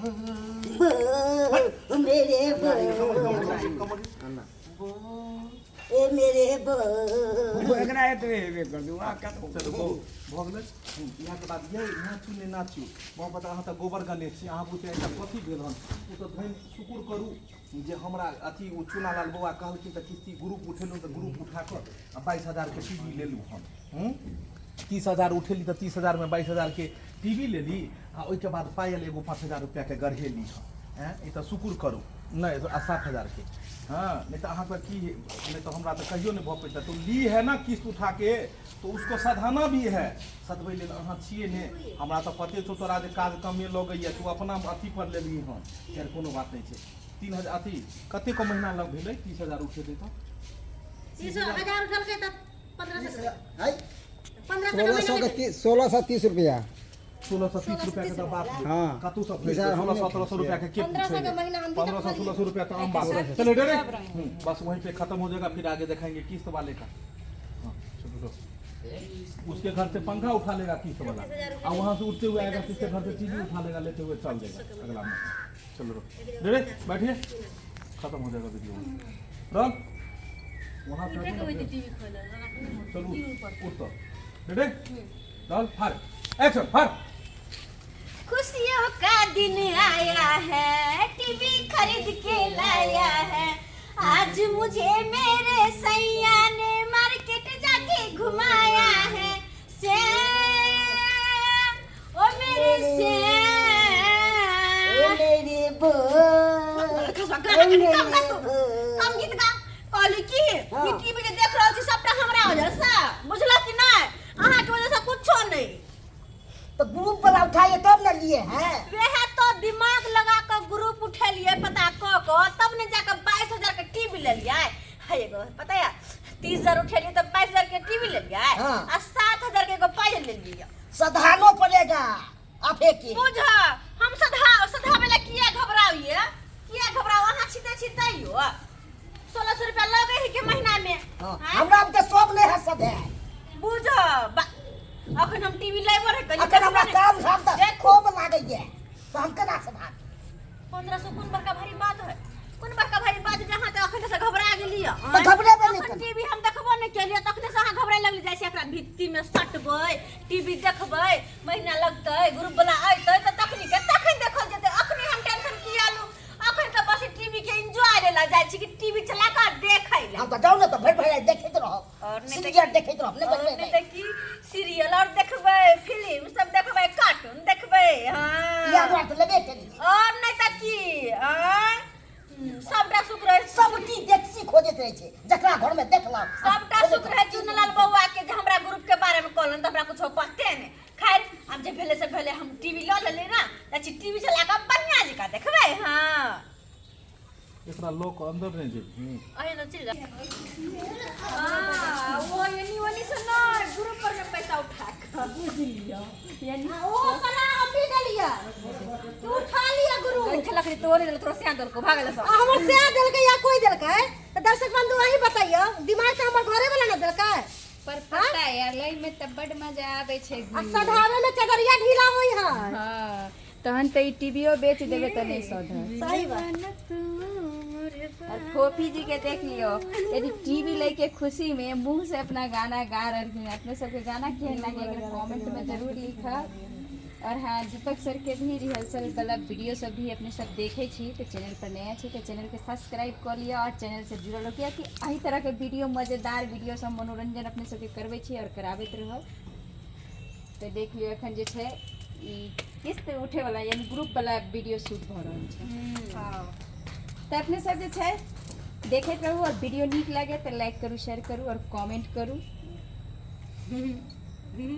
मेरे ए मेरे एकरा है तो हेबे कर दूं आ क्या तो चलो भगले यहाँ के बाद ये नाचू ने नाचू मैं बता अहाँ त गोबर गणेश छी अहाँ पूछे एकटा कथी भेल हन ओ त धन शुक्र करू जे हमरा अथी उ चुनालाल बौआ कहलखिन त किस्ती ग्रुप उठेलु त ग्रुप उठा के 22000 के टीवी लेलु हम 30,000 उठेली त 30,000 में 22,000 के टीवी लेली आ ओइ के बाद पायल एगो 5,000 रुपया के गढ़ेली हैं ई त शुक्र करू नहीं 7,000 के हाँ नहीं तो अहाँ पर की नहीं तो हमरा तो कहियो नहीं भऽ पेता तो ली है ना किस्त उठा के तो उसको सधाना भी है सधबै लेल अहाँ छिए ने हमरा तो पते छौ तोरा जे काज कमे लगैया तू अपना अथी पर लेबही हन यार कोनो बात नहीं छै 3,000 अथी कते को महीना लग भेलै 30,000 उठे दे तो 30,000 उठल के त 1500 है 1630 रुपया 1630 रुपया के तो बात हाँ कतु सब 1600 रुपया के 1500 का महीना हम भी 1500-1600 रुपया तो आम बात है चलो डरे बस वहीं पे खत्म हो जाएगा फिर आगे देखेंगे किस्त वाले का हाँ चलो उसके घर से पंखा उठा लेगा किस्त वाला और वहाँ से उठते हुए आएगा किसके घर से टीवी उठा लेगा लेते हुए चल जाएगा अगला महीना चलो डरे बैठिए खत्म हो जाएगा वीडियो रन वहाँ से चलो उठ तो डरे चल फाड़ एक्शन फाड़ खुशियों का दिन आया है टीवी खरीद के लाया है आज मुझे मेरे सैया ने मार्केट जाके घुमाया है ओ मेरे कम गीत गा कहली की ई टीवी के देख रहल छी सबटा हमरा हो जसा बुझला कि नहीं अहाँ के वजह से कुछो नहीं तो ग्रुप वाला उठाइए तब ना लिए हैं वह तो दिमाग लगा कर ग्रुप उठे लिए पता को तब ने जाकर 22,000 का टीवी ले लिया है एगो पता है 30,000 उठे लिए तो 22,000 के टीवी ले लिया है हाँ। और 7,000 के एगो पायल ले लिया सधानो पड़ेगा आपे की बुझ हम सधा वाला किया घबराइए किया घबराओ वहां छिताइयो 1600 रुपया लगे ही के महीना में हाँ, हैं? हमरा तो सब नहीं है सब है बुझ अखन हम टीवी लेबो रे कनी अगर हमरा काम धाम तो खूब लागैए तो हम केना संभाल 1500 कौन बड़का भारी बात है कौन बड़का भारी बात जहां त अखन से घबरा गेलिए तो घबरे बनी अखन टीवी हम देखबो नै केलिए तखने से अहाँ घबराय लगली जाय छै एकरा भित्ती में सटबै टीवी देखबै महीना लगतै ग्रुप वाला आइतै त तखनी के तखन देखल जेतै अखनी हम टेंशन किया लू अखन त बस टीवी के एंजॉय लेला जाय छी कि टीवी चला के देखै ले हम तो जाऊ ना तो भर भर देखैत रहो और नहीं सीरियल देखैत रहो और अपने नहीं त की सीरियल और देखबै फिल्म सब देखबै कार्टून देखबै हां या बात लगे करी और नहीं त की सबटा सुख रहे सब की देखसी खोजत रहे छे जकरा घर में देखला सबटा सुख रहे चुनलाल बउआ के जे हमरा ग्रुप के बारे में कहलन त हमरा कुछ पते नै खैर अब जे भेले से पहले हम टीवी ल लेले ना त टीवी चला के बढ़िया जका देखबै हां एकरा लोग अंदर नहीं जे अहे न चल जा हां वो वाली से ना ग्रुप पर में पैसा उठा के बुझ लिया यानी ओ कला हम भी गलिया तू उठा लिया गुरु खेला के तोरे दल तोरे से दल को भागल सब हमर से दिल के या कोई दिल के तो दर्शक बंधु वही बताइयो दिमाग तो हमर घरे वाला ना दिल के पर पता है यार लई में त बड मजा आवे छे सधावे में चदरिया ढीला होई है हां तहन त ई टीवीओ बेच देबे त नहीं सौधा सही बात और फोफी जी के देख लियो यदि टीवी लेके खुशी में मुंह से अपना गाना गा रही हैं अपने सबके गाना केहन लगे अगर कमेंट में जरूर लिखा और हाँ दीपक सर के भी रिहर्सल वाला वीडियो सब भी अपने सब देखे छी तो चैनल पर नया छी तो चैनल के सब्सक्राइब कर लिया और चैनल से जुड़ल हो कि एही तरह के वीडियो मजेदार वीडियो सब मनोरंजन अपने सबके करबे छी और कराबैत रहब तो देख लियो एखन जे छै ई किस्त उठे वाला यानी ग्रुप वाला वीडियो शूट भ रहल छै हां तो अपने सब जे छै देखैत रहू और वीडियो नीक लगे तो लाइक करू शेयर करू और कमेंट करू